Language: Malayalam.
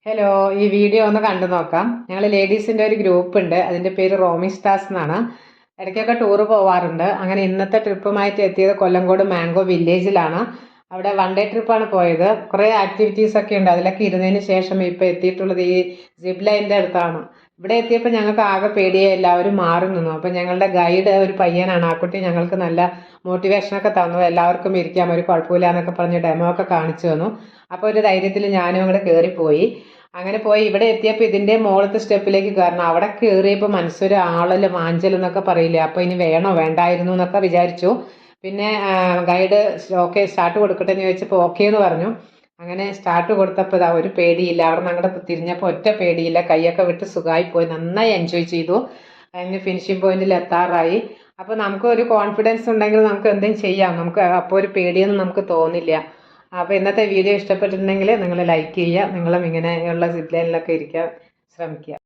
ഹലോ, ഈ വീഡിയോ ഒന്ന് കണ്ടു നോക്കാം. ഞങ്ങൾ ലേഡീസിൻ്റെ ഒരു ഗ്രൂപ്പ് ഉണ്ട്. അതിൻ്റെ പേര് റോമി സ്റ്റാർസ് എന്നാണ്. ഇടയ്ക്കൊക്കെ ടൂറ് പോവാറുണ്ട്. അങ്ങനെ ഇന്നത്തെ ട്രിപ്പുമായിട്ട് എത്തിയത് കൊല്ലങ്കോട് മാംഗോ വില്ലേജിലാണ്. അവിടെ വൺ ഡേ ട്രിപ്പാണ് പോയത്. കുറേ ആക്ടിവിറ്റീസ് ഒക്കെ ഉണ്ട്. അതിലൊക്കെ ഇരുന്നതിന് ശേഷം ഇപ്പോൾ എത്തിയിട്ടുള്ളത് ഈ സിപ്പ് ലൈനിൻ്റെ അടുത്താണ്. ഇവിടെ എത്തിയപ്പോൾ ഞങ്ങൾക്ക് ആകെ പേടിയെ എല്ലാവരും മാറി നിന്നു. അപ്പം ഞങ്ങളുടെ ഗൈഡ് ഒരു പയ്യനാണ്. ആ കുട്ടി ഞങ്ങൾക്ക് നല്ല മോട്ടിവേഷനൊക്കെ തന്നു. എല്ലാവർക്കും ഇരിക്കാം, ഒരു കുഴപ്പമില്ല എന്നൊക്കെ പറഞ്ഞ് ഡെമോ ഒക്കെ കാണിച്ചു തന്നു. അപ്പോൾ ഒരു ധൈര്യത്തിൽ ഞാനും അങ്ങോട്ട് കയറിപ്പോയി. അങ്ങനെ പോയി ഇവിടെ എത്തിയപ്പോൾ ഇതിൻ്റെ മുകളിലത്തെ സ്റ്റെപ്പിലേക്ക് കയറണം. അവിടെ കയറിയപ്പോൾ മനസ്സൊരു ആളൽ വാഞ്ചൽ എന്നൊക്കെ പറയില്ലേ, അപ്പോൾ ഇനി വേണോ വേണ്ടായിരുന്നു എന്നൊക്കെ വിചാരിച്ചു. പിന്നെ ഗൈഡ് ഓക്കെ സ്റ്റാർട്ട് കൊടുക്കട്ടെ എന്ന് ചോദിച്ചപ്പോൾ ഓക്കെ എന്ന് പറഞ്ഞു. അങ്ങനെ സ്റ്റാർട്ട് കൊടുത്തപ്പോൾ ഇതാ ഒരു പേടിയില്ല. അവിടെ നിന്ന് അങ്ങോട്ട് തിരിഞ്ഞപ്പോൾ ഒറ്റ പേടിയില്ല. കൈയൊക്കെ വിട്ട് സുഖമായി പോയി. നന്നായി എൻജോയ് ചെയ്തു. അതിന് ഫിനിഷിംഗ് പോയിന്റിൽ എത്താറായി. അപ്പോൾ നമുക്ക് ഒരു കോൺഫിഡൻസ് ഉണ്ടെങ്കിൽ നമുക്ക് എന്തെങ്കിലും ചെയ്യാം. നമുക്ക് അപ്പോൾ ഒരു പേടിയൊന്നും നമുക്ക് തോന്നില്ല. അപ്പോൾ ഇന്നത്തെ വീഡിയോ ഇഷ്ടപ്പെട്ടിട്ടുണ്ടെങ്കിൽ നിങ്ങൾ ലൈക്ക് ചെയ്യുക. നിങ്ങളും ഇങ്ങനെയുള്ള സിപ്പ് ലൈനിലൊക്കെ ഇരിക്കാൻ ശ്രമിക്കുക.